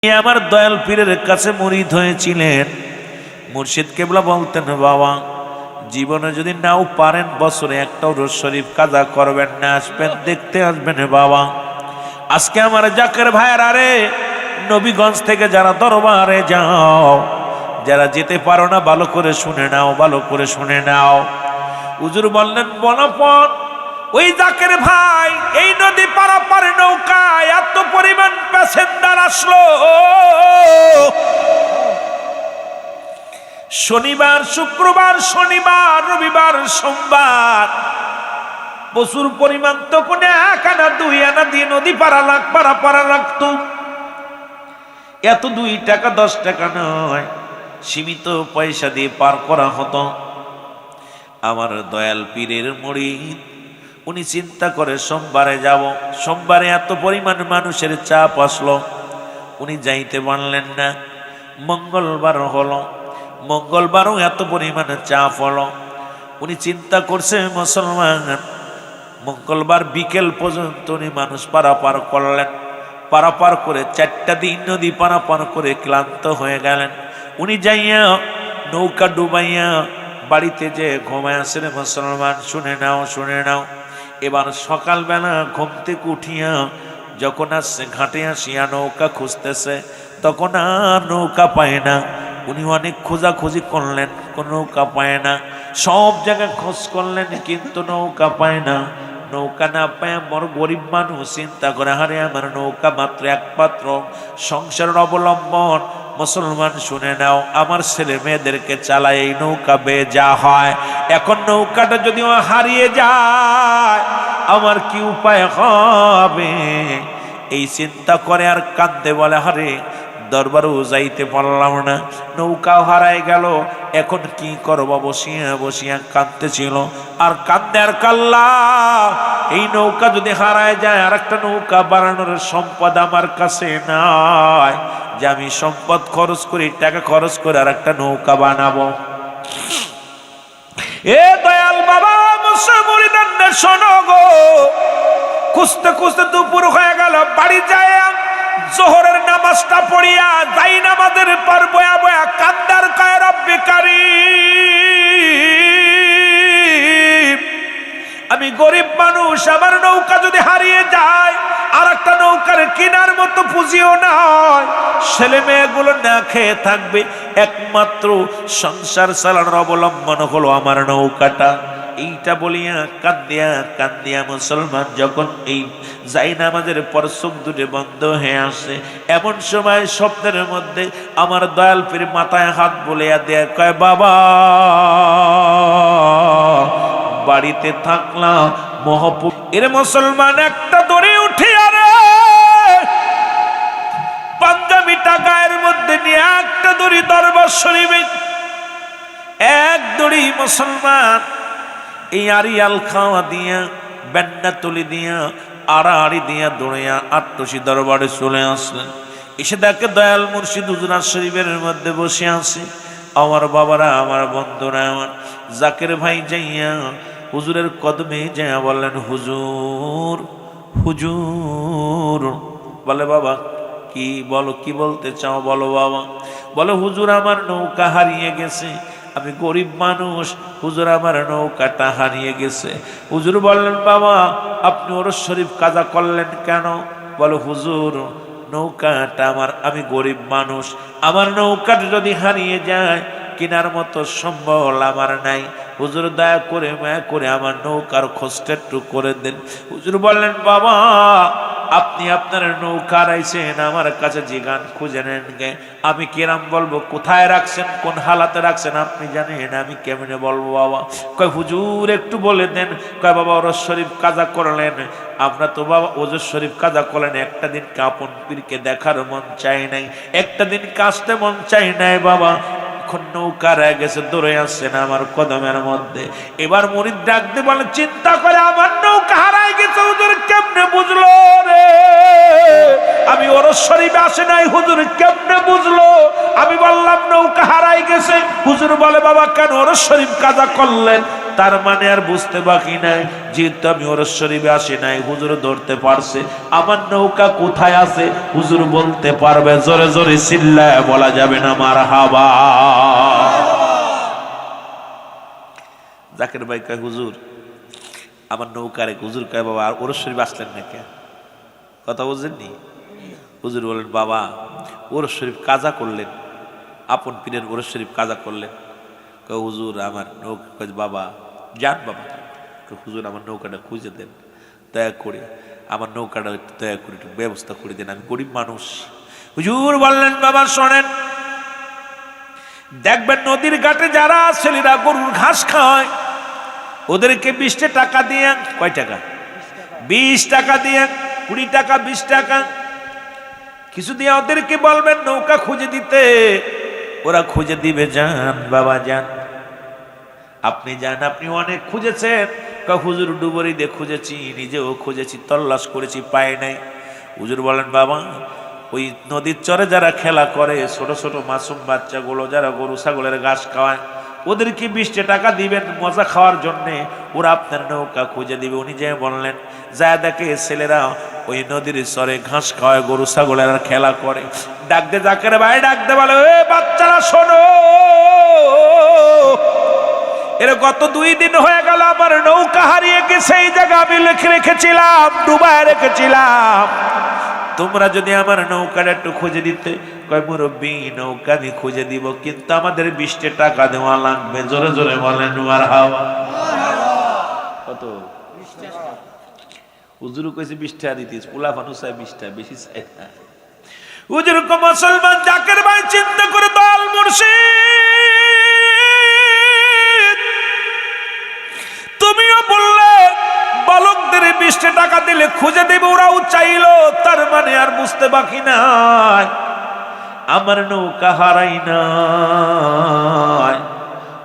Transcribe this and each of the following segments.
আমার দয়াল পীরের কাছে মুরিদ হয়েছিলেন। মুর্শিদ কেবলা বলতেন, বাবা জীবনে যদি নাও পারেন বছরে একটা উরুস শরীফ কাজা করবেন না, আসবেন দেখতে আসবেন বাবা। আজকে আমার জাকের ভাইয়ের আরে নবীগঞ্জ থেকে যারা দরবারে যাও, যারা যেতে পারো না ভালো করে শুনে নাও, ভালো করে শুনে নাও। হুজুর বললেন, বনপন ওই জাকের ভাই এই নদী পারাপার নৌকায় এত পরিমাণ প্যাসেঞ্জার আসলো, শনিবার শুক্রবার শনিবার রবিবার সোমবার প্রচুর পরিমাণ, তখন এক আনা দুই আনা দিয়ে নদী পারাপার লাগতো। এত 2 টাকা 10 টাকা নয়, সীমিত পয়সা দিয়ে পার করা হতো। আমার দয়াল পীরের মুরিদ উনি চিন্তা করে সোমবারে যাব। সোমবারে এত পরিমাণ মানুষের চাপ আসলো, উনি যাইতে পারলেন না। মঙ্গলবার হলো, মঙ্গলবারও এত পরিমাণে চাপ হলো। উনি চিন্তা করছে মুসলমান, মঙ্গলবার বিকেল পর্যন্ত উনি মানুষ পারাপার করলেন। পারাপার করে 4টা দিন নদী পারাপার করে ক্লান্ত হয়ে গেলেন। উনি যাইয়া নৌকা ডুবাইয়া বাড়িতে যে ঘুমায় আসেন মুসলমান, শুনে নাও শুনে নাও। এবার সকালবেলা ঘুম থেকে উঠিয়া যখন আসছে ঘাটে আসিয়া নৌকা খুঁজতেছে, তখন আর নৌকা পায় না। উনি অনেক খোঁজাখুঁজি করলেন, কোন নৌকা পায় না। সব জায়গায় খোঁজ করলেন কিন্তু নৌকা পায় না। নৌকা না পায় আমার গরিব মানুষ চিন্তা করে, হারে আমার নৌকা মাত্র একমাত্র সংসারের অবলম্বন। মুসলমান শুনে নাও, আমার ছেলে মেয়েদেরকে চালায় এই নৌকা বেয়ে যা হয়। এখন নৌকাটা যদিও হারিয়ে যায় আমার কি উপায় হবে, এই চিন্তা করে আর কাঁদতে বলে, হারে দরবারও যাইতে পারলাম না, নৌকাও হারাই গেল, এখন কি করবো। বসিয়া বসিয়া কাঁদতেছিল আর কাঁদতে আর কাল্লা। এই নৌকা যদি হারায় যায় আর একটা নৌকা বানানোর সম্পদ আমার কাছে নাই, যে আমি সম্পদ খরচ করি, টাকা খরচ করে আর একটা নৌকা বানাবো। এ দয়াল বাবা মুসলমানরা শোনো গো, খুঁজতে খুঁজতে দুপুর হয়ে গেল। বাড়ি যায় জোহরের নামাজটা পড়িয়া যাই নামাজের পর বয়া বয়া কান্দার কয়, রব্বি কারীম, আমি গরিব মানুষ, আমার নৌকা যদি হারিয়ে যায় আর একটা নৌকার কেনার মতো পুঁজিও নয়, ছেলে মেয়েগুলো না খেয়ে থাকবে, একমাত্র সংসার চালানোর অবলম্বন হলো আমার নৌকাটা। এইটা বলিয়া কান্দিয়া কান্দিয়া মুসলমান যখন এই জায়নামাজের পর চোখ দুটো বন্ধ হয়ে আসে, এমন সময় স্বপ্নের মধ্যে আমার দয়াল পীর মাথায় হাত বলিয়া দেয়া কয়, বাবা বাড়িতে থাকলাম মহাপুর। এর মুসলমান একটা দড়ি উঠে আরে পাঞ্জাবিটা গায়ের মধ্যে নিয়ে একটা দড়ি দরবার শরীফে, এক দড়ি মুসলমান এই আরিয়াল খাওয়া দিয়া বেন্না তুলি দিয়া আড়াআড়ি দিয়া দৌড়িয়া আট্টসি দরবারে চলে আসলেন। এসে দেখে দয়াল মুর্শিদ হুজুর শরীফের মধ্যে বসে আছে। আমার বাবারা, আমার বন্ধুরা, আমার জাকের ভাই যাইয়া হুজুরের কদমে যাইয়া বললেন, হুজুর হুজুর। বলে, বাবা কি বলো, কি বলতে চাও বলো বাবা। বলে, হুজুর আমার নৌকা হারিয়ে গেছে, আমি গরিব মানুষ, হুজুর আমার নৌকাটা হারিয়ে গেছে। হুজুর বললেন, বাবা আপনি উরুস শরীফ কাজা করলেন কেন? বলো, হুজুর নৌকাটা আমার, আমি গরিব মানুষ, আমার নৌকাটা যদি হারিয়ে যায় কেনার মতো সম্বল আমার নাই, হুজুর দয়া করে মায়া করে আমার নৌকার খোঁজটা একটু করে দেন। হুজুর বললেন, বাবা আপনি আপনার নৌকা রাইছেন, আমার কাছে জিগান খুঁজে নেন গে, আমি কিরাম বলবো, কোথায় রাখছেন, কোন হালাতে রাখছেন আপনি জানেন, আমি কেমনে বলবো বাবা। কয়, হুজুর একটু বলে দেন। কয়, বাবা উরুস শরীফ কাজা করলেন, আমরা তো বাবা উরুস শরীফ কাজা করলেন, একটা দিন আপন পীরকে দেখার মন চাই নাই, একটা দিন কাশতে মন চাই নাই বাবা, এখন নৌকা রয়ে গেছে, দৌড়ে আসছে না আমার কদমের মধ্যে। এবার মুরিদ ডাক দিয়ে বলে, চিন্তা করে আমার নৌকা হারাই গেছে, হুজুর কেমনে বুঝলো রে? আমি উরুস শরীফে আসে নাই, হুজুর কেমনে বুঝলো? আমি বললাম নৌকা হারাই হারাই গেছে। হুজুর বলে বাবা কেন ওরস শরীফ কাজা করলেন? তার মানে আর বুঝতে বাকি নাই, যেহেতু আমি ওরস শরীফে আসি নাই, হুজুর ধরতে পারছে আমার নৌকা কোথায় আছে, হুজুর বলতে পারবে। জোরে জোরে চিল্লায় বলা যাবে না মারহাবা। জাকের ভাই কয় হুজুর আমার নৌকা রে। হুজুর কয় বাবা আর ওরস শরীফ আসলেন না কে? কথা বুঝলেননি? হুজুর বলেন বাবা ওরস শরীফ কাজা করলেন, আপন পীরের ওরস শরীফ কাজা করলেন। কয় হুজুর আমার নৌকা। কয় বাবা যান বাবা। হুজুর আমার নৌকাটা খুঁজে দেন, দয়া করে আমার নৌকাটা একটু দয়া করে একটু ব্যবস্থা করে দেন, আমি গরিব মানুষ। হুজুর বললেন বাবা শোনেন, দেখবেন নদীর ঘাটে যারা ছেলেরা গরুর ঘাস খায় ওদেরকে 20 টাকা দিয়ে, কয় টাকা? 20 টাকা দিয়ে, 20 টাকা 20 টাকা কিছু দিয়ে ওদেরকে বলবেন নৌকা খুঁজে দিতে, ওরা খুঁজে দিবে। যান বাবা যান, আপনি যান, আপনি অনেক খুঁজেছেন। হুজুর ডুবুরি দিয়ে খুঁজেছি, নিজেও খুঁজেছি, তল্লাশ করেছি, পায় নাই। হুজুর বলেন বাবা ওই নদীর চরে যারা খেলা করে, ছোট ছোট মাসুম বাচ্চাগুলো যারা গরু ছাগলের ঘাস খাওয়ায়, ওদেরকে 20 টাকা দিবেন মজা খাওয়ার জন্যে, ওরা আপনার নৌকা খুঁজে দিবে। উনি যে বললেন যা দেখে ছেলেরা ওই নদীর চরে ঘাস খাওয়ায়, গরু ছাগলের খেলা করে। ডাকতে জাকের ভাই ডাকতে বলে এ বাচ্চারা শোনো, এর গত 2 দিন হয়ে গেল আমার নৌকা হারিয়ে গেছে, এই জায়গা আমি লিখে রেখেছিলাম, ডুবায় রেখেছিলাম, তোমরা যদি আমার নৌকাটা একটু খুঁজে দিতে। কয় মুরব্বী নৌকা আমি খুঁজে দিব, কিন্তু আমাদের 20 টাকা দেওয়া লাগবে। জোরে জোরে বলেন মারহাবা। কত? হুজুর কইছে 20 টাকা দিতেছ, পোলা মানুষ চাই 20 টাকা, বেশি চাই না। হুজুর কো মুসলমান জাকের ভাই চিন্তা করে দল মুর্শিদ, তুমিও বললে বালকদের 20 টাকা দিলে খুঁজে দেবে, ওরাও চাইলো, তার মানে আর বুঝতে বাকি নাই আমার নৌকা হারাই নাই।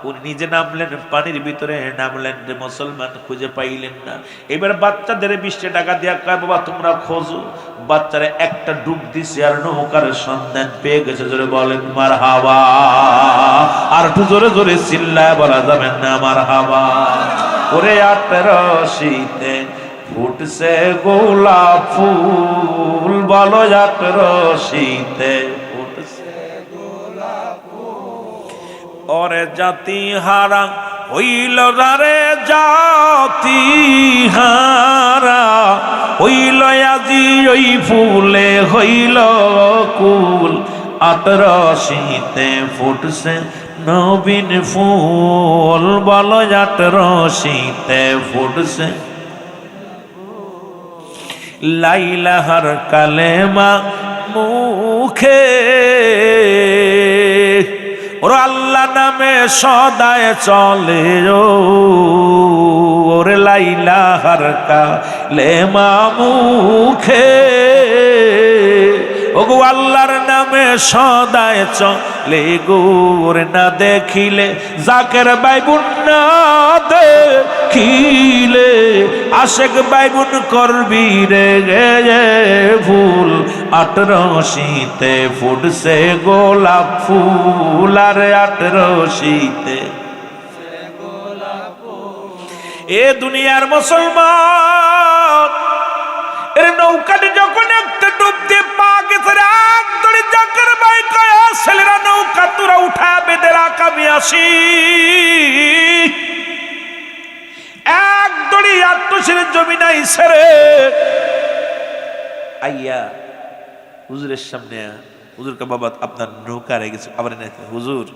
উনি নিজে নামলেন পানির ভিতরে, নামলেন রে মুসলমান, খুঁজে পাইলেন না। এবার বাচ্চাদের 20 টাকা দিয়া কয় বাবা তোমরা খোঁজো। বাচ্চারা একটা ডুব দিছে আর নৌকার সন্ধান পেয়ে গেছে। জোরে বলেন মারহাবা। আর একটু জোরে জোরে চিল্লায় বলা যাবেন না মারহাবা। ওরে 18 শীতে ফুটছে গোলাপ ফুল, বলো 18 শীতে ফুটছে গোলাপ ফুল। ওরে জাতি হারা হইল রে জাতি হারা, হইল আজি ওই ফুলে হইল কুল। 18 শীতে ফুটছে নবীন ফুল, বলো 18 শীতে ফুটছে। লাইলাহার কালেমা মুখে, ওর আল্লাহ নামে সদায় চলে, ওরে লাইলাহার কালেমা মুখে, ওগো আল্লাহর নামে সদায় চলে গো। ওরে না দেখিলে জাকের বাইবুন, না দেখিলে আশেক বাইবুন করবি রে ভুল। 18 শীতে ফুটছে গোলাপ ফুল, আর 18 শীতে এ দুনিয়ার মুসলমান, এর নৌকাটি যখন একটা ডুব দিয়ে পা গেছে, একদড়ি জাকের ভাই কয় ছেলেরা নৌকা তোরা উঠা বেঁধে রাখ, আমি আসি। একদড়ি আত্মশির জমি নাই ছেড়ে আইয়া হুজুরের সামনে, হুজুরকে বাবা আপনার নৌকা রেখে গেছে। আবার হুজুর,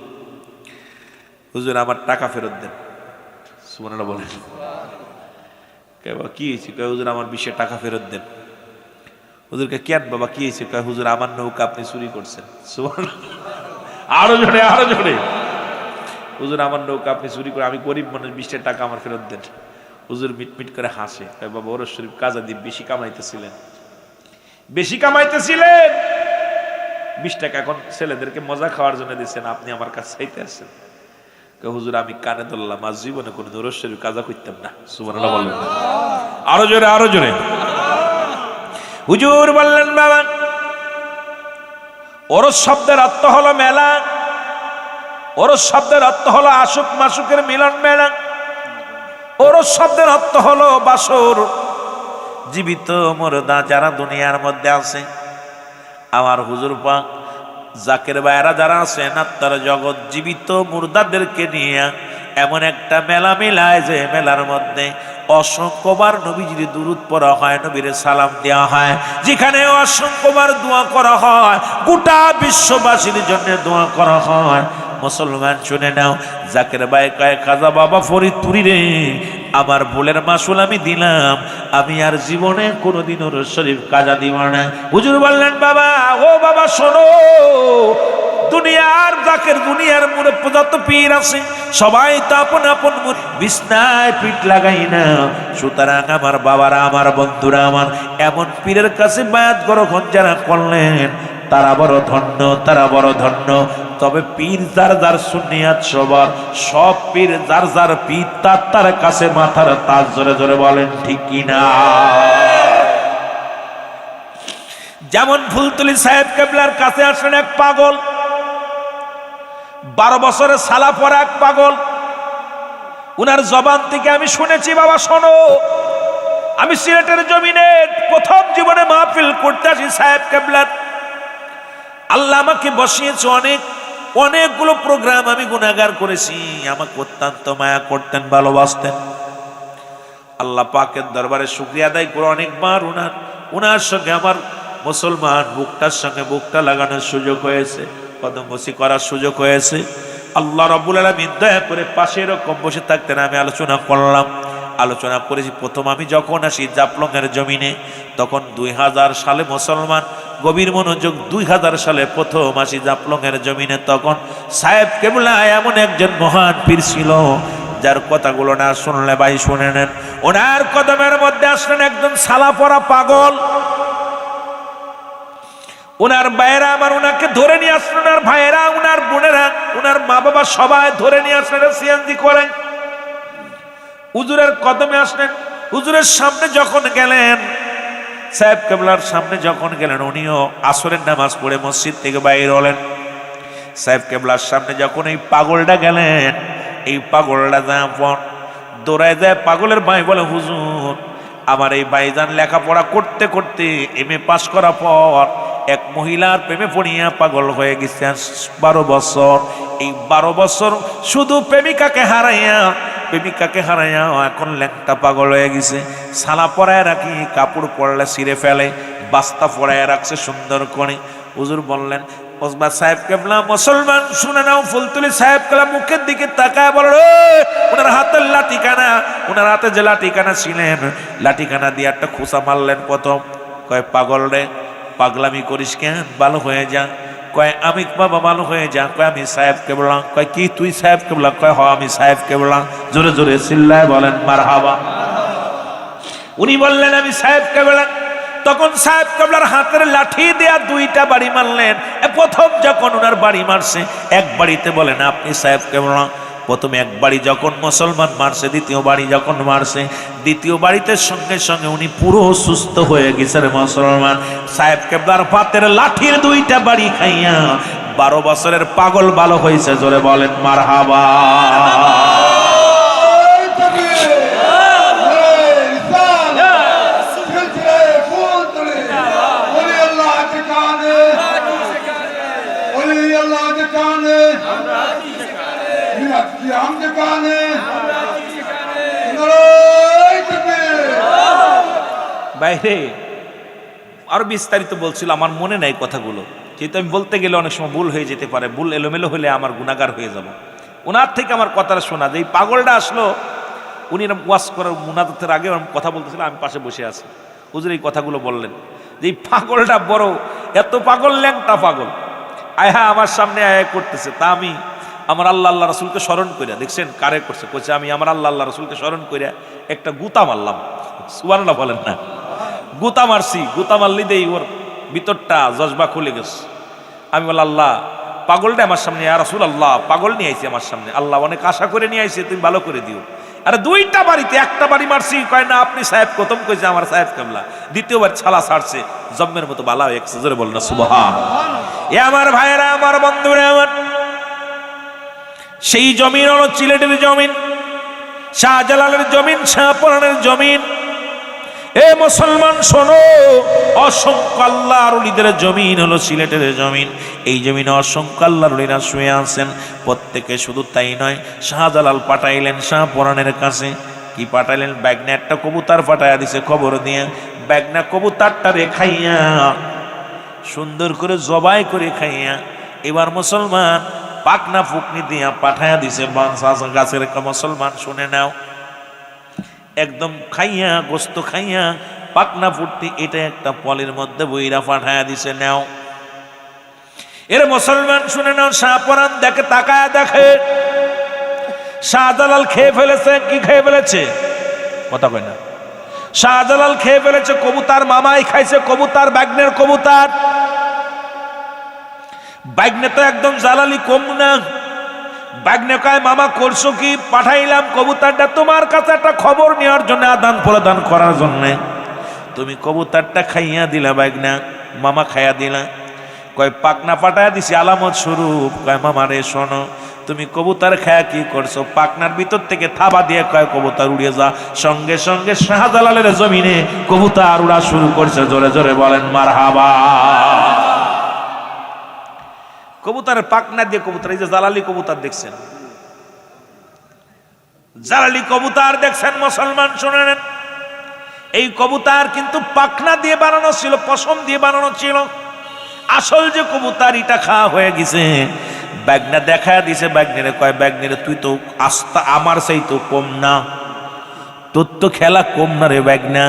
হুজুর আমার টাকা ফেরত দেন। সুবহানাল্লাহ বলেন। কি হয়েছে? হুজুর আমার 20 টাকা ফেরত দেন। হুজুরকে কেন বাবা কি হয়েছে? হুজুর আমার নৌকা আপনি চুরি করছেন। আরো জোরে আরো জোরে। হুজুর আমার নৌকা আপনি চুরি করে, আমি গরিব মানুষ, 20 টাকা আমার ফেরত দেন। হুজুর মিটমিট করে হাসে, বাবা ওরস শরীফ কাজা দিয়ে বেশি কামাইতেছিলেন, বেশি কামাইতেছিলেন, 20 টাকা এখন ছেলেদেরকে মজা খাওয়ার জন্য দিচ্ছেন, আপনি আমার কাছে চাইতে আসছেন। হুজুর আমি কানে ধরলাম, আজ জীবনে কোনো ওরস শরীফ কাজা করতাম না। সুবহানাল্লাহ বললেন। আরো জোরে আরো জোরে। হুজুর বললেন বাবা ওরস শব্দের অর্থ হলো মেলা। ওরস শব্দের অর্থ হলো আশুক মাসুকের মিলন মেলা। ওরস শব্দের অর্থ হলো বাসর। জীবিত মুর্দা যারা দুনিয়ার মধ্যে আছে, আমার হুজুর পাক জাকের ভাইরা যারা আছেন, আত্মার জগৎ জীবিত মুর্দাদেরকে নিয়ে এমন একটা মেলা মেলায় যে মেলার মধ্যে অসংখ্যবার নবীজির দুরূদ পড়া হয়, নবীর সালাম দেওয়া হয়, যেখানে অসংখ্যবার দোয়া করা হয়, গোটা বিশ্ববাসীর জন্য দোয়া করা হয়। মুসলমান শুনে নাও, জাকের ভাই কয় খাজা বাবা ফরিদপুরি রে, আমার ভুলের মাসুল আমি দিলাম, আমি আর জীবনে কোনোদিন ওর শরীফ কাজা দিব না। হুজুর বললেন বাবা, ও বাবা শোনো, দুনিয়ার জাকের দুনিয়ার মুড়ে যত পীর আছে সবাই তো আপন আপন বিছনায় পিঠ লাগাই না। সুতরাং আমার বাবারা, আমার বন্ধুরা, আমার এমন পীরের কাছে বায়াত গ্রহণ যারা করলেন তারা বড় ধন্য, তারা বড় ধন্য। তবে পীর যার যার সুন্নিয়াত সবার, সব পীর যার যার পীর তার কাছে মাথার তাজ। জোরে জোরে বলেন ঠিক কিনা? যেমন ফুলতলি সাহেব কেবলার কাছে আসেন এক পাগল, 12 বছরের সালা পরা এক পাগল। উনার জবান থেকে আমি শুনেছি, বাবা শোনো, আমি সিলেটের জমিনে প্রথম জীবনে মাহফিল করতে আসি সাহেব কেবলার। আল্লাহ আমাকে বসিয়েছে অনেকগুলো প্রোগ্রাম আমি গুনাহগার করেছি, আমাকে অত্যন্ত মায়া করতেন, ভালোবাসতেন। আল্লাহ পাকের দরবারে শুকরিয়া আদায় করে অনেকবার উনার সঙ্গে আমার মুসলমান বুকটার সঙ্গে বুকটা লাগানোর সুযোগ হয়েছে, কদমবসি করার সুযোগ হয়েছে। আল্লাহ রাব্বুল আলামিন দয়া করে পাশে এরকম বসে থাকতেন, আমি আলোচনা করলাম, আলোচনা করেছি। প্রথম আমি যখন আসি জাফলংয়ের জমিনে, তখন 2000 সালে মুসলমান, গভীর মনোযোগ, 2000 সালে প্রথম আসি জাফলংয়ের জমিনে। তখন সাহেব কেবলা এমন একজন মহান পীর ছিল যার কথাগুলো না শুনলে ভাই শুনে নেন। ওনার কদমের মধ্যে আসলেন একজন সালা পরা পাগল। উনার ভাইয়েরা আমার উনাকে ধরে নিয়ে আসলেন, উনার ভাইয়েরা, উনার বোনেরা, উনার মা বাবা সবাই ধরে নিয়ে আসলেন সিএনজি করে। হুজুরের কদমে আসলেন। হুজুরের সামনে যখন গেলেন, সাহেব কেবলার সামনে যখন গেলেন, উনিও আসরের নামাজ পড়ে মসজিদ থেকে বাইরে হলেন। সাহেব কেবলার সামনে যখন এই পাগলটা গেলেন, এই পাগলটা যখন দৌড়ায় যায়, পাগলের ভাই বলে, হুজুর আমার এই ভাইজান লেখাপড়া করতে করতে এমএ পাস করার পর এক মহিলার প্রেমে পড়িয়া পাগল হয়ে গেছে 12 বছর। এই 12 বছর শুধু প্রেমিকাকে হারাইয়া এখন ল্যাংটা পাগল হয়ে গেছে। সালা পরায় রাখি, কাপড় পরলে ছিঁড়ে ফেলে, বাস্তা পরায় রাখছে সুন্দর করে। হুজুর বললেন, ওসবা সাহেব কেবলা, মুসলমান শুনে নাও, ফুলতুলি সাহেব কেবলা মুখের দিকে তাকায় বলেন, ওনার হাতের লাঠিখানা, ওনার হাতে যে লাঠিখানা ছিলেন, লাঠিখানা দিয়ে একটা খোঁচা মারলেন প্রথম। কয় পাগল রে, পাগলামি করিস কেন, ভালো হয়ে যা। কয় আমি বাবা ভালো হয়ে যা। কয় আমি সাহেব কেবলা। কয় কি তুই সাহেব কেবলা? কয় হ আমি সাহেব কেবলা। জোরে জোরে চিল্লায় বলেন মারহাবা। উনি বললেন আমি সাহেব কেবলা। তখন সাহেব কেবলার হাতের লাঠি দেয়া 2টা বাড়ি মারলেন। প্রথম যখন ওনার বাড়ি মারছে, এক বাড়িতে বলেন আপনি সাহেব কেবলা। প্রথমে এক বাড়ি যখন মুসলমান মারছে, দ্বিতীয় বাড়ি যখন মারছে, দ্বিতীয় বাড়িতে সঙ্গে সঙ্গে উনি পুরো সুস্থ হয়ে গেছেন মুসলমান। সাহেব কেবলার পাতের লাঠির 2টা বাড়ি খাইয়া 12 বছরের পাগল ভালো হয়েছে। জোরে বলেন মারহাবা। বাইরে আরো বিস্তারিত বলছিল, আমার মনে নাই কথাগুলো, যেহেতু আমি বলতে গেলে অনেক সময় ভুল হয়ে যেতে পারে, ভুল এলোমেলো হলে আমার গুনাহগার হয়ে যাব। ওনার থেকে আমার কথাটা শোনা যে এই পাগলটা আসলো, উনি ওয়াজ করার মুনাজাতের আগে কথা বলতেছিলেন, আমি পাশে বসে আছি। হুজুর এই কথাগুলো বললেন যে এই পাগলটা বড়, এত পাগল, ল্যাংটা পাগল, আয়া আমার সামনে আয়া করতেছে। তা আমি আমার আল্লাহ রাসূলকে স্মরণ করিয়া, দেখছেন কারে করছে, কইছে আমি আমার আল্লাহ রাসূলকে স্মরণ করিয়া একটা গুতা মারলাম। সুবহানাল্লাহ বলেন না? গুতা মারছি, গুতা মারলি দেই ওর ভিতরটা জজবা খুলে গেছে। আমি বল আল্লাহ, পাগলটা আমার সামনে, ইয়া রাসূলুল্লাহ পাগল নিয়ে আইছি আমার সামনে, আল্লাহ অনেক আশা করে নিয়ে আইছি, তুমি ভালো করে দিও। আরে 2টা বাড়িতে, একটা বাড়ি মারছি, কয় না আপনি সাহেব, প্রথম কইছে আমার সাহেব কেবলা, দ্বিতীয়বার ছালা ছাড়ছে, জম্মের মতো বালা হয়ে গেছে। জোরে বলেন না সুবহান। এ আমার ভাইয়েরা, আমার বন্ধুরা, আমার সেই জমিন হলো সিলেটের জমিন, শাহজালালের জমিন, শাহপরানের জমিন। এ মুসলমান শোনো, অসংখ্য আল্লাহর ওলিদের জমিন হলো সিলেটের জমিন। এই জমিনে অসংখ্য আল্লাহর ওলিরা শুয়ে আছেন। প্রত্যেকে শুধু তাই নয়, শাহজালাল পাঠাইলেন শাহপরানের কাছে। কি পাঠাইলেন? ব্যাগনে একটা কবুতর পাঠাইয়া দিছে খবর দিয়ে। ব্যাগনা কবুতরটা রে খাইয়া সুন্দর করে জবাই করে খাইয়া এবার মুসলমান পাকনা ফুকনি দিয়া পাঠাইয়া দিছে গাছের। মুসলমান শুনে নাও, একদম খাইয়া গোস্ত খাইয়া পাকনা ফুটতি এটা একটা পলের মধ্যে বইরা পাঠাইয়া দিছে। নাও এর মুসলমান শুনে নাও। শাহপরান দেখে, তাকায়া দেখে শাহজালাল খেয়ে ফেলেছে। কি খেয়ে ফেলেছে? কথা কয় না। শাহজালাল খেয়ে ফেলেছে কবুতর, মামাই খাইছে কবুতর, ব্যাগনের কবুতর। ব্যাগনে তো একদম জালালি কম না। ব্যাগনে কয়, মামা করছো কি? পাঠাইলাম কবুতরটা তোমার কাছে একটা খবর নেওয়ার জন্য, আদান প্রদান করার জন্য। তুমি কবুতরটা খাইয়া দিলা ব্যাগনা, মামা খাইয়া দিলা। কয় পাকনা পাঠাইয়া দিছি আলামত স্বরূপ। কয় মামা রে শোনো, তুমি কবুতর খায়া কি করছো? পাকনার ভিতর থেকে থাবা দিয়ে কয় কবুতর উড়িয়ে যা। সঙ্গে সঙ্গে শাহজালালের জমিনে কবুতর উড়া শুরু করছে। জোরে জোরে বলেন মারহাবা। কবুতরের পাকনা দিয়ে কবুতর, এই যে জালালি কবুতর দেখছেন, জালালি কবুতর দেখছেন মুসলমান শুনে নেন। এই কবুতর কিন্তু পাকনা দিয়ে বানানো ছিল, পশম দিয়ে বানানো ছিল। আসল যে কবুতর এটা খাওয়া হয়ে গেছে। ব্যাগনা দেখা দিছে ব্যাগনেরে। কয় ব্যাগনেরে, তুই তো আস্তা আমার সেই তো কম না, তোর তো খেলা কম না রে ব্যাগনা,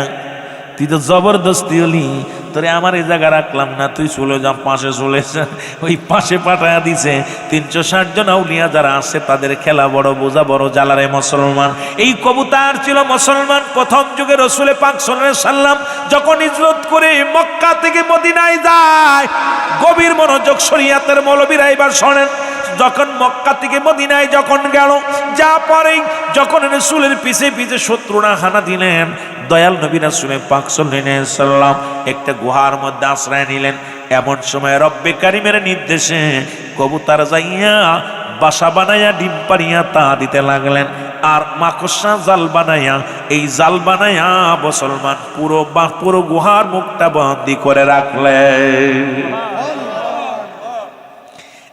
তুই তো জবরদস্তি হলি, তোরে আমার এই জায়গা রাখলাম না, তুই চলে যা, পাশে চলে যা। ওই পাশে পাঠায়া দিছে। 360 জন আউলিয়া যারা আছে তাদের খেলা বড়, বোঝা বড়, জ্বালারে মুসলমান। এই কবুতর ছিল মুসলমান প্রথম যুগে রাসূল পাক সাল্লাল্লাহু আলাইহি সাল্লাম যখন হিজরত করে মক্কা থেকে মদিনায় যায়, গভীর মনোযোগ শরীয়তের মৌলবীরা এবার শোনেন। যখন মক্কা থেকে মদিনায় যখন গেল, যা পরেই যখন রাসূলের পিছে পিছে শত্রুরা হানা দিলেন, দয়াল নবী রাসূল পাক সাল্লাল্লাহু আলাইহি সাল্লাম একটা গুহার মধ্যে আশ্রয় নিলেন। এমন সময় রব্বে কারিমের নির্দেশে কবুতর যাইয়া বাসা বানাইয়া ডিম পাড়িয়া তা দিতে লাগলেন। আর মাকড়সা জাল বানাইয়া, এই জাল বানাইয়া মুসলমান পুরো গুহার মুখটা বন্দি করে রাখলেন।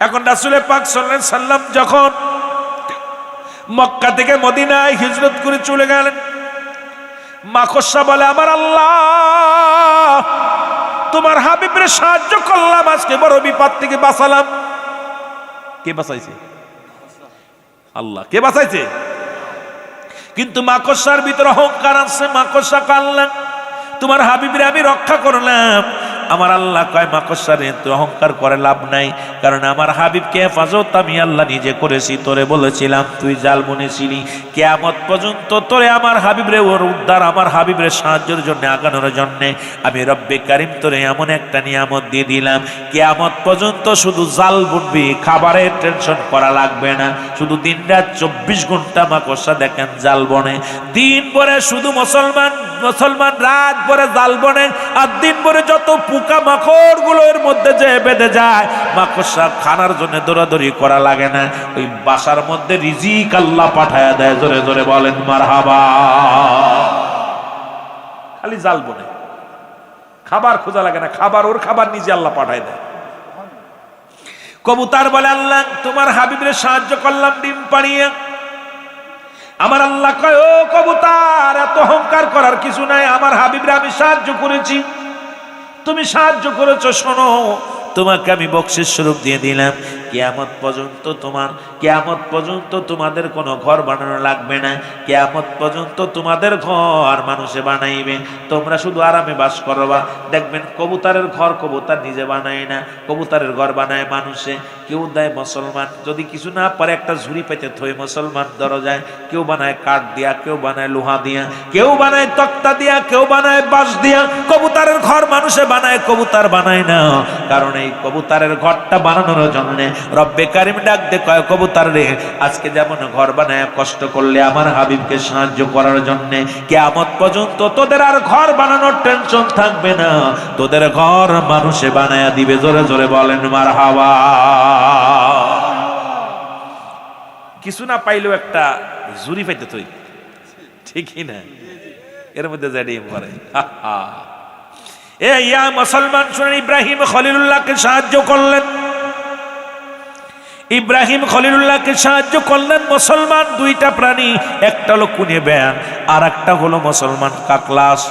এখন রাসূল পাক সাল্লাল্লাহু আলাইহি সাল্লাম যখন মক্কা থেকে মদিনায় হিজরত করে চলে গেলেন, মাকড়সা বলে, আমার আল্লাহ, তোমার হাবিবের সাহায্য করলাম, আজকে বড় বিপদ থেকে বাঁচালাম। কে বাঁচাইছে? আল্লাহ। কে বাঁচাইছে? কিন্তু মাকড়সার ভিতরে অহংকার আছে। মাকড়সা কানলেন, তোমার হাবিবরে আমি রক্ষা করলাম। আমার আল্লাহ কয়, মাকড়সারে তো অহংকার করে লাভ নাই, কারণ আমার হাবিবকে হেফাজত আমি আল্লাহ নিজে করেছি। তোরে বলেছিলাম তুই জাল বুনেছিলি, কিয়ামত পর্যন্ত তোরে আমার হাবিবরে ওর উদ্ধার, আমার হাবিবরে সাহায্যের জন্য, আগানোর জন্য আমি রব্বে কারিম তোরে এমন একটা নিয়ামত দিয়ে দিলাম, কিয়ামত পর্যন্ত শুধু জাল বুনবি, খাবারের টেনশন করা লাগবে না। শুধু দিন রাত 24 ঘন্টা মাকড়সা দেখেন জাল বনে। দিন ভরে শুধু মুসলমান রাত ভরে জাল বনে, আর দিন ভরে যত পোকা মাকড় গুলো এর মধ্যে যে বেঁধে যায়, মাকড়সা খানার জন্য দৌড়াদৌড়ি করা লাগে না। ওই বাসার মধ্যে রিজিক আল্লাহ পাঠায়া দেয়। জোরে জোরে বলেন মারহাবা। খালি জাল বনে, খাবার খোঁজা লাগে না, খাবার ওর খাবার নিজে আল্লাহ পাঠায় দেয়। কবুতর বলে, আল্লাহ তোমার হাবিবের সাহায্য করলাম ডিম পাড়িয়ে। আমার আল্লাহ কয়, ও কবুতর, এত অহংকার করার কিছু নাই, আমার হাবিবরে আমি সাহায্য করেছি, তুমি সাহায্য করেছো, শোনো তোমাকে আমি বকশিশ স্বরূপ দিয়ে দিলাম, কিয়ামত পর্যন্ত তোমাদের কোনো ঘর বানানো লাগবে না, কিয়ামত পর্যন্ত তোমাদের ঘর মানুষে বানাইবে, তোমরা শুধু আরামে বাস করবা। দেখবেন কবুতরের ঘর কবুতর নিজে বানায় না, কবুতরের ঘর বানায় মানুষে। কেউ দেয় মুসলমান, যদি কিছু না পারে একটা ঝুড়ি পেতে থই মুসলমান দরজায়, কেউ বানায় কাঠ দিয়া, কেউ বানায় লোহা দিয়া, কেউ বানায় তক্তা দিয়া, কেউ বানায় বাঁশ দিয়া। কবুতরের ঘর মানুষে বানায়, কবুতর বানায় না। কারণ এই কবুতরের ঘরটা বানানোর জন্য রব্বে কারিম ডাক দে কয়, কবুতর রে, আজকে যেমন ঘর বানায় কষ্ট করলে আমার হাবিবকে সাহায্য করার জন্য, কিয়ামত পর্যন্ত তোদের আর ঘর বানানোর টেনশন থাকবে না, তোদের ঘর মানুষে বানায়া দিবে। জোরে জোরে বলেন মারহাবা। কিছু না পাইলেও একটা জুরি পাইতে তুই, ঠিকই না? এর মধ্যে জাডিয়ে পড়ে। এ ইয়া মুসলমান শুনেন, ইব্রাহিম খলিলুল্লাহকে সাহায্য করলেন, ইব্রাহিম খলিলুল্লাহকে সাহায্য করলেন মুসলমান দুইটা প্রাণী, একটা হলো কুনে ব্যাং আর একটা হলো মুসলমান কাকলাস।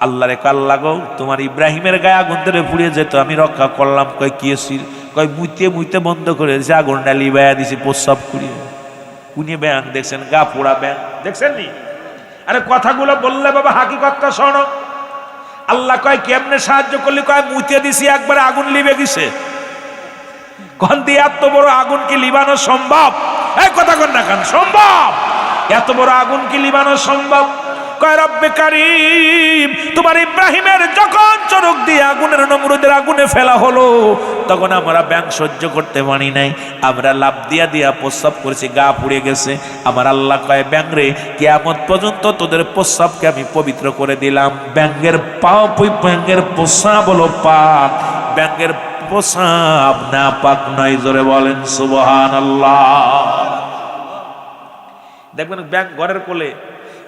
আল্লাহ রে কাল্লা গো, তোমার ইব্রাহিমের গায়ে আগুন ধরে পুড়িয়ে যেত, আমি রক্ষা করলাম। কয় কি এসির? কয় মুইতে মুইতে বন্ধ করে দিয়েছে, আগুনটা লিবাইয়া দিছি প্রস্রাব করিয়ে। কুনে ব্যাং দেখছেন, গা পোড়া ব্যাং দেখছেন নি? আরে কথাগুলো বললে বাবা হাকিকতটা শোনো। আল্লাহ কয় কেমনে সাহায্য করলি? কয় মুইতে দিছি, একবারে আগুন লিবে গেছে। কোন দিয়ে এত বড় আগুন কি লিবানো সম্ভব? এই কথা কন না কেন, সম্ভব? এত বড় আগুন কি লিবানো সম্ভব? কয় রব্বে কারীম, তোমার ইব্রাহিমের যখন চরক দিয়ে আগুনের নমরুদের আগুনে ফেলা হলো, তখন আমরা ব্যাং সহ্য করতে পারি নাই, আমরা লাভ দিয়া দিয়া প্রস্রাব করেছি, গা পুড়ে গেছে। আমার আল্লাহ কয় ব্যাং রে, কিয়ামত পর্যন্ত তোদের প্রস্রাবকে আমি পবিত্র করে দিলাম। ব্যাঙের ব্যাঙের প্রস্রাব হলো পাক, ব্যাঙের প্রস্রাব না পাক নয়। জোরে বলেন সুবহানাল্লাহ। দেখবেন ব্যাঙ ঘরের কোলে,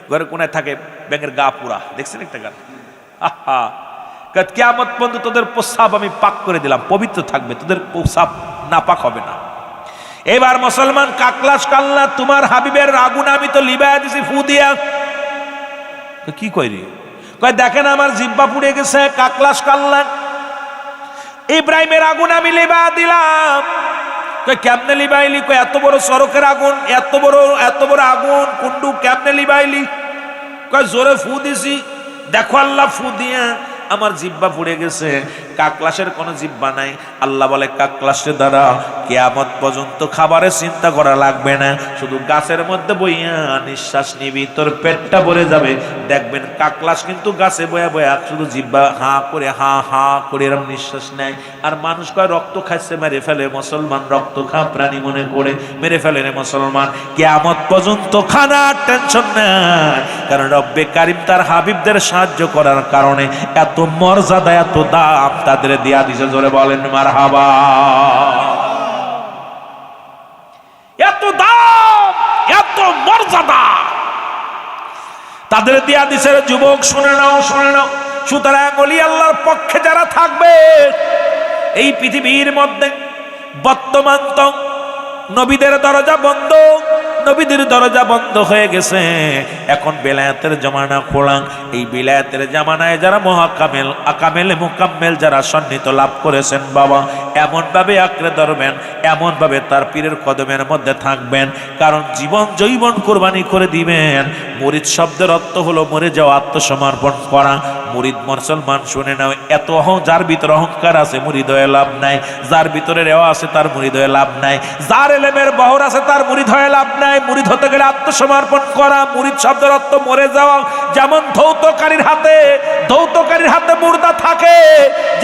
ঘরের কোনায় থাকে, ব্যাঙের গা পুরা, দেখছেন একটা গান? আহা, কিয়ামত পর্যন্ত তোদের প্রস্রাব আমি পাক করে দিলাম, পবিত্র থাকবে, তোদের প্রস্রাব না পাক হবে না। এবার মুসলমান কাকলাস কাল্লা, তোমার হাবিবের আগুন আমি তো লিবাইয়া দিছি ফু দিয়া। কি কইরি? কয় দেখেন আমার জিহ্বা পুড়ে গেছে। কাকলাস কাল্লা, ইব্রাহিমের আগুন আমি লিবাইয়া দিলাম। কয় কেমনে লিবাইলি? কয় এত বড় সড়কের আগুন, এত বড় আগুন কুন্ডু কেমনে লিবাইলি? কয় জোরে ফু দিছি। দেখো আল্লাহ ফু দিয়া আমার জিহ্বা পুড়ে গেছে। কাকলাসের কোনো জিহ্বা নাই। আল্লাহ বলে কাকলাসের দ্বারা কিয়ামত পর্যন্ত খাবারের চিন্তা করা লাগবে না, শুধু গাছের মধ্যে বইয়া নিঃশ্বাস নিবি, তোর পেটটা ভরে যাবে। দেখবেন কাকলাস কিন্তু গাছে বয়া বয়া শুধু জিহ্বা হা করে হা হা করে এরকম নিঃশ্বাস নেয়। আর মানুষ কয় রক্ত খাইছে মেরে ফেলে, মুসলমান রক্ত খা প্রাণী মনে করে মেরে ফেলে রে মুসলমান। কিয়ামত পর্যন্ত খানার টেনশন নাই, কারণ রব্বে কারীম তার হাবিবদের সাহায্য করার কারণে এত মর্যাদা এত দাম তাদের দিয়া দিছে। জোরে বলেন মারহাবা। এত দাম এত মর্যাদা তাদের দিয়া দিছে। যুবক শুনে নাও, শুনে নাও। সুতরাং ওলি আল্লাহর পক্ষে যারা থাকবে এই পৃথিবীর মধ্যে, বর্তমান তো নবীদের দরজা বন্ধ, নবীদের দরজা বন্ধ হয়ে গেছে। এখন বেলায়েতের জামানা খোলা। এই বেলায়েতের জামানায় যারা মহাকামেল আকামেল মুকাম্মেল যারা সন্নিহিত লাভ করেছেন, বাবা এমন ভাবে আঁকড়ে ধরবেন, এমন ভাবে তার পীরের কদমের মধ্যে থাকবেন, কারণ জীবন জৈবন কোরবানি করে দিবেন। মুরিদ শব্দের অর্থ হলো মরে যাওয়া, আত্মসমর্পণ করা। মুরিদ মুসলমান শুনে নাও, এত যার ভিতরে অহংকার আছে মুরিদ হয়ে লাভ নাই, যার ভিতরে রেওয়া আছে তার মুরিদ হয়ে লাভ নাই, যার এলেমের বহর আছে তার মুরিদ হয়ে লাভ নাই। মুরিদ হতে গেলে আত্মসমর্পণ করা। মুরিদ শব্দের অর্থ মরে যাওয়া। যেমন ধৌতকারীর হাতে মুর্দা থাকে,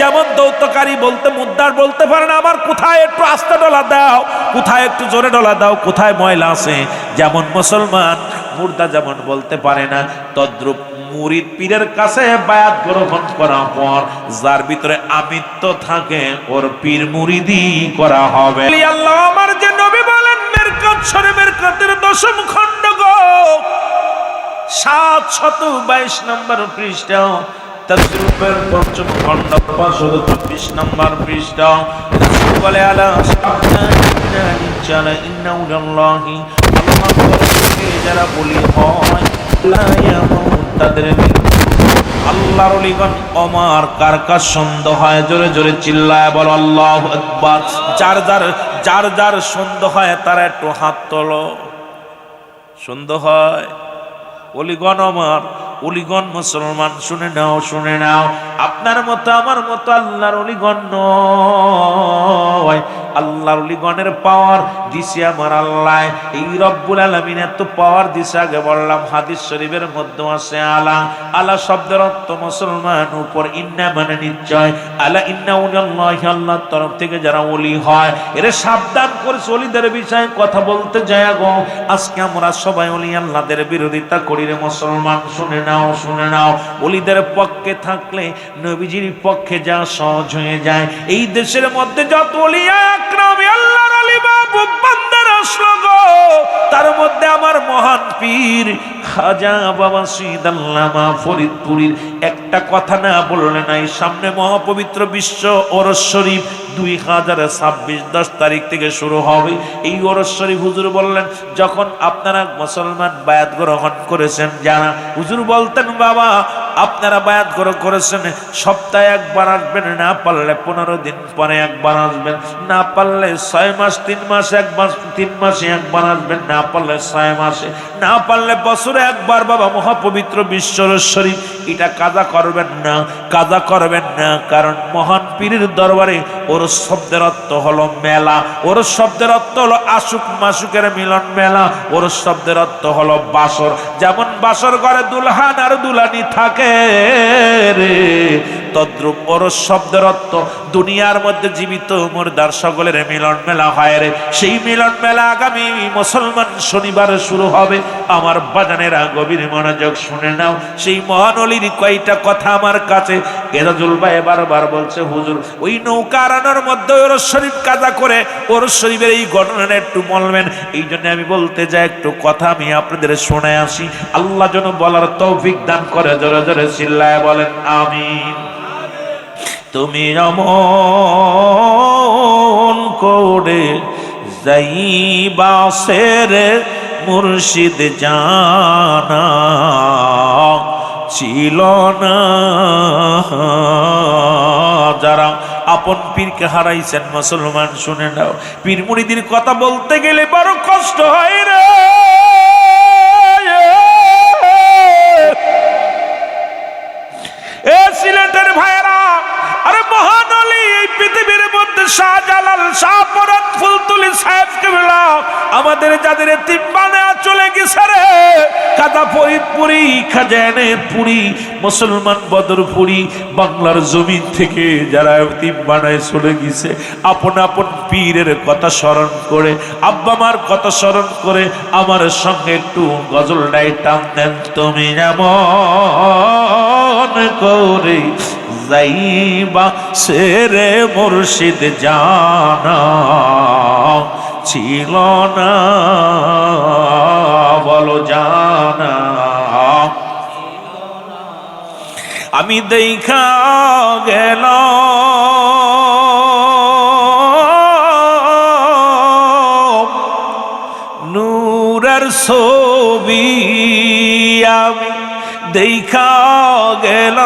যেমন ধৌতকারী বলতে মুদ্রার বলতে পারে না আমার কোথায় একটু আস্তে ডলা দাও, কোথায় একটু জোরে ডলা দাও, কোথায় ময়লা আছে। যেমন মুসলমান মুর্দা যেমন বলতে পারে না, তদ্রূপ মুরিদ পীরের কাছে বায়াত গ্রহণ করার পর যার ভিতরে আমিত্ব থাকে ওর পীর মুরিদি করা হবে। আল্লাহ আমার যে নবী বলেন, মেরকাত শরীফের 10ম খণ্ড গো 722 নম্বর পৃষ্ঠা, তাফসীরের 5ম খণ্ড 524 নম্বর পৃষ্ঠা। রাসূল বলে আলা সাবধানা ইনশাআল্লাহ ইন্নাল্লাহি, আল্লাহ যারা বলি হয় লা ইয়ামুত, তাদের আল্লাহর ওলিগণ ওমর কার কার সন্দেহ হয়, জোরে জোরে চিল্লায় বল আল্লাহু আকবার। যার যার সন্দেহ হয় তারা একটু হাত তোলো। সন্দেহ হয় ওলিগণ ওমর, ওলিগণ মুসলমান শুনে নাও, শুনে নাও। আপনার মতো আমার মতো আল্লাহর ওলিগণ নয়। আল্লাহর ওলিগণের পাওয়ার দিছে আমার আল্লাহ। এই রব্বুল আলামিন এত পাওয়ার দিছে, আগে বললাম হাদিস শরীফের মধ্যে আছে আলা। আলা শব্দের অর্থ মুসলমান উপর, ইন্না মানে নিশ্চয়, আলা ইন্না উনাল্লাহি আল্লাহর তরফ থেকে যারা ওলি হয় এর সাবধান করেছে। ওলিদের বিষয়ে কথা বলতে যায় গো, আজকে আমরা সবাই ওলি আল্লাহদের বিরোধিতা করি রে মুসলমান। শুনে নাও, শুনে নাও। ওলিদের পক্ষে থাকলে নবীজির পক্ষে যা সহজ হয়ে যায়। এই দেশের মধ্যে যত ওলি আকরাম আল্লাহর আলী বাবু বান্দার আসলো গো, তার মধ্যে আমার মহান পীর খাজা বাবা শহীদ আল্লামা ফরিদপুরীর একটা কথা না বললে নাই। সামনে মহাপবিত্র বিশ্ব ওরস শরীফ 2026 10 তারিখ থেকে শুরু হবে। এই ওরস শরীফ হুজুর বললেন, যখন আপনারা মুসলমান বায়াত গ্রহণ করেছেন, যারা হুজুর বলতেন বাবা আপনারা বায়াত গ্রহণ করেছেন, সপ্তাহে একবার আসবেন, না পারলে 15 দিন পরে একবার আসবেন, না পারলে 6 মাস 3 মাস একবার 3 মাসে একবার আসবেন, না পারলে 6 মাসে, না পারলে বছরে একবার। বাবা মহাপবিত্র বিশ্ব ওরস শরীফ এটা কাজা করবেন না, কাজা করবেন না। কারণ মহান পীরের দরবারে ওরস শব্দের অর্থ হলো মেলা, ওরস শব্দের অর্থ হলো আশুক মাসুকের মিলন মেলা, ওরস শব্দের অর্থ হলো বাসর। যেমন বাসর ঘরে দুলহান আর দুলানি থাকে রে, তদ্রূপ ওরস শব্দের অর্থ দুনিয়ার মধ্যে জীবিত মুর্দার সকলের মিলন মেলা হয় রে। সেই মিলন মেলা আগামী মুসলমান শনিবারে শুরু হবে। আমার বাজানেরা গভীর মনোযোগ শুনে নাও। সেই মহান অলির কয়টা কথা আমার কাছে এজাজুল ভাই বারবার বলছে, হুজুর ওই নৌকা আনানোর মধ্যে ওরস শরীফ কাজা করে ওরস শরীফের এই ঘটনাটা একটু বলবেন। এই জন্য আমি বলতে যাই একটু কথা আমি আপনাদের শোনায় আসি। আল্লাহ যেন বলার তৌফিক দান করে। জোরে জোরে চিল্লায় বলেন আমিন। তুমি এমন করে যাইবা সেরে মুর্শিদ জানা ছিল না। যারা আপন পীরকে হারাইছেন মুসলমান শুনে নাও, পীর মুরিদের কথা বলতে গেলে বড় কষ্ট হয় রে। এ সিলেটের ভাইরা, আরে মহান আলী এই পৃথিবীর মধ্যে শাহজালাল শাহপরান ফুলতুলি সাহেব কেবলা আমাদের যাদের এতিম বানায়া চলে গেছে রে। কাদা ফরিদপুরি, খাজানেরপুরি, মুসলমান বদরপুরি, বাংলার জমিন থেকে যারা এতিম বানায় চলে গেছে, আপন আপন পীরের কথা স্মরণ করে, আব্বা মার কথা স্মরণ করে আমার সঙ্গে একটু গজলটাই টান দেন। তুমি যেমন করে যাইবা সেরে মুর্শিদ জানা ছিল না, বলো জানা। আমি দেখা গেল নূরের ছবি, আমি দেখা গেল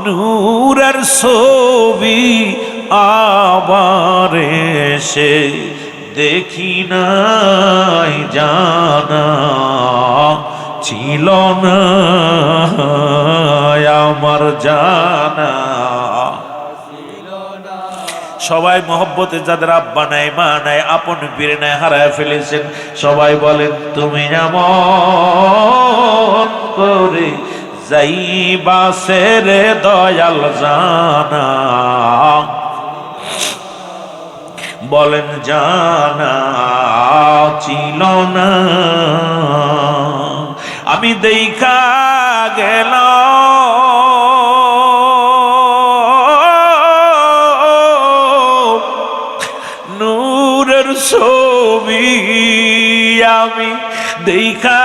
নূরের ছবি, আবার এসে দেখি নাই জানা ছিল না আমার জানা। সবাই মহব্বতে যাদের আব্বা নাই মা নাই আপন পীর নাই হারায় ফেলেছেন, সবাই বলেন তুমি এমন করে যাইবা সেরে দয়াল জানা, বলেন জানা ছিল না। আমি দেখা গেল নূরের ছবি, আমি দেখা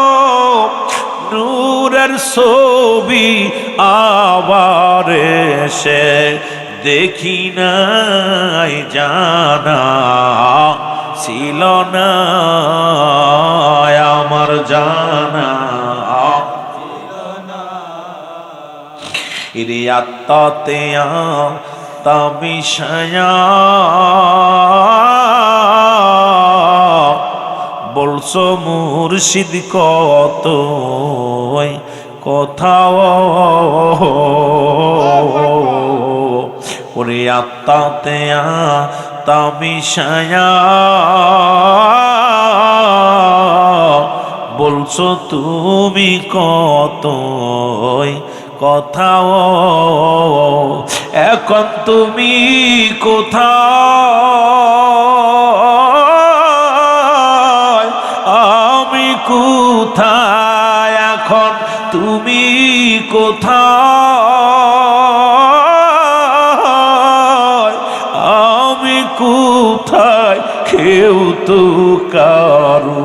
গেলাম নূরের ছবি, আবার এসে দেখি নাই জানা ছিল না আমার জানা। ইরে আত্মাতে তামিশায়া বলছো মুর্শিদ কত কোথাও, ওরে আত্মাতে তামিশায়া বলছো তুমি কত কোথাও, এখন তুমি কোথায় আমি কোথায়, এখন তুমি কোথায় তো কারু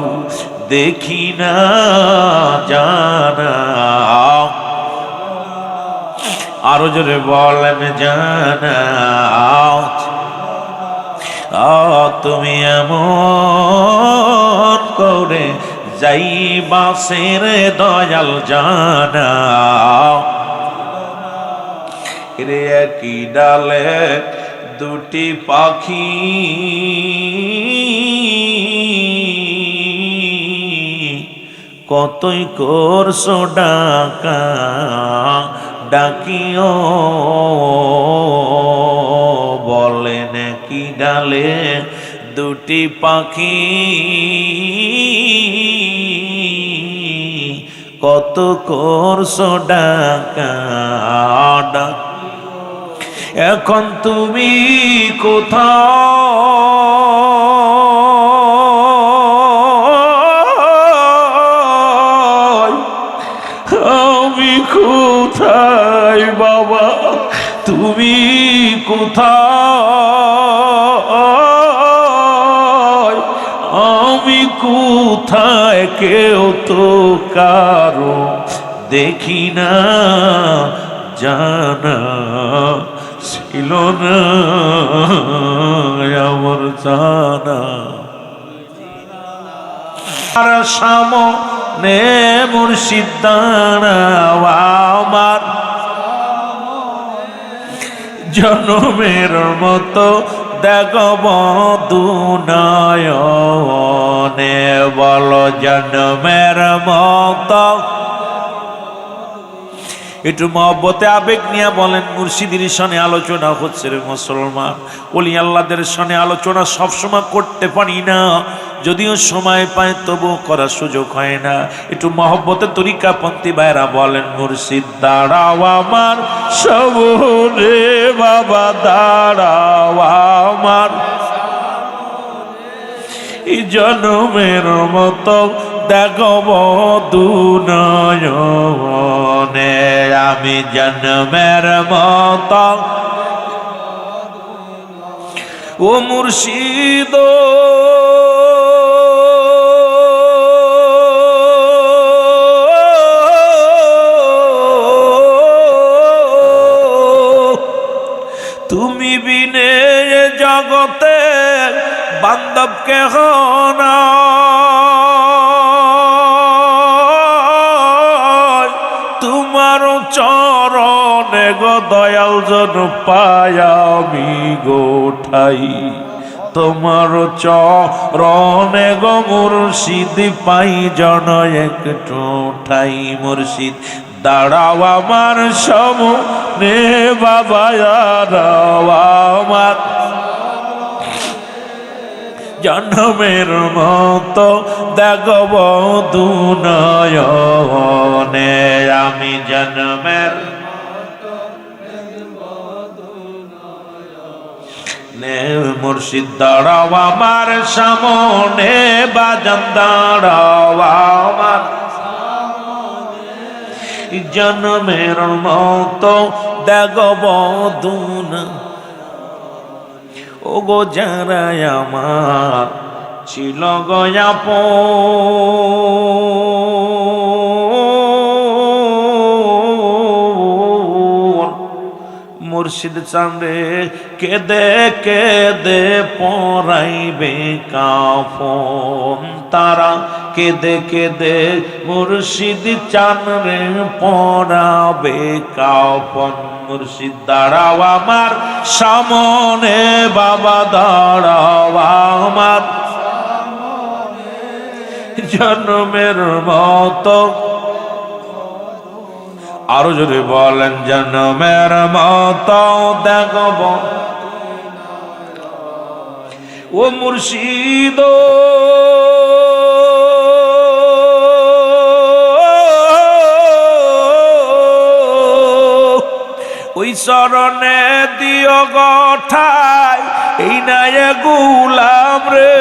দেখি না জানা। আরো জোরে বলেন জানা। তুমি এমন করে যাইবা সেরে দয়াল জানা। রে একই ডালে দুটি পাখি কতই করছো ডাকা ডাকিও বলেন কি ডালে দুটি পাখি কত করছো ডাকা ডাক। এখন তুমি কোথায় আমি কোথায় বাবা তুমি কোথায় আমি কোথায় কেউ তো কারো দেখি না জানা ছিল না আমার জানা। আর সামনে মুর্শিদ দাঁড়াও আমার জনমের মতো দেখব দুনয়নে বলো জনমের মতো। একটু মহব্বতে আবেগ নিয়ে বলেন মুর্শিদের সনে আলোচনা হচ্ছে রে মুসলমান। ওলি আল্লাহদের সনে আলোচনা সবসময় করতে পারি না, যদিও সময় পায় তবু করার সুযোগ হয় না। একটু মহব্বতের তরিকাপন্থী ভাইরা বলেন মুর্শিদ দাঁড়াও আমার সামনে বাবা দাঁড়াও আমার এই জনমের মতো দেখব দুনয়নে আমি জন্মের মতো। ও মুর্শিদ তুমি বিনে জগতে বান্ধব কেহ নাই, তোমার চরণে গো দয়াল জন পায় আমি গোঠাই, তোমার চরণে গো মুর্শিদ পাই জন একটু ঠাই। মুর্শিদ দাঁড়াও আমার সামনে বাবা আমার জন্মের মতো দেখব দুনয়নে আমি জন্মের মুর্শিদ দাঁড়াও আমার সামনে বাজান দাঁড়াও আমার জন্মের মতো দেখব দুনয়নে। ও গো যারা আমার ছিল গয়াপন মুর্শিদ চাঁদে কেদে কেদে পরাইবে কাফন, তারা কেদে কেদে মুর্শিদ চাঁদে পরাবে কাফন। মুর্শিদ দাঁড়াও আমার সামনে বাবা দাঁড়াও আমার জন্মের মতো। আরো যদি বলেন জন্মের মতো দেখব ও মুর্শিদ ওই চরণে দিও গঠাই এই নাই গুলাম রে।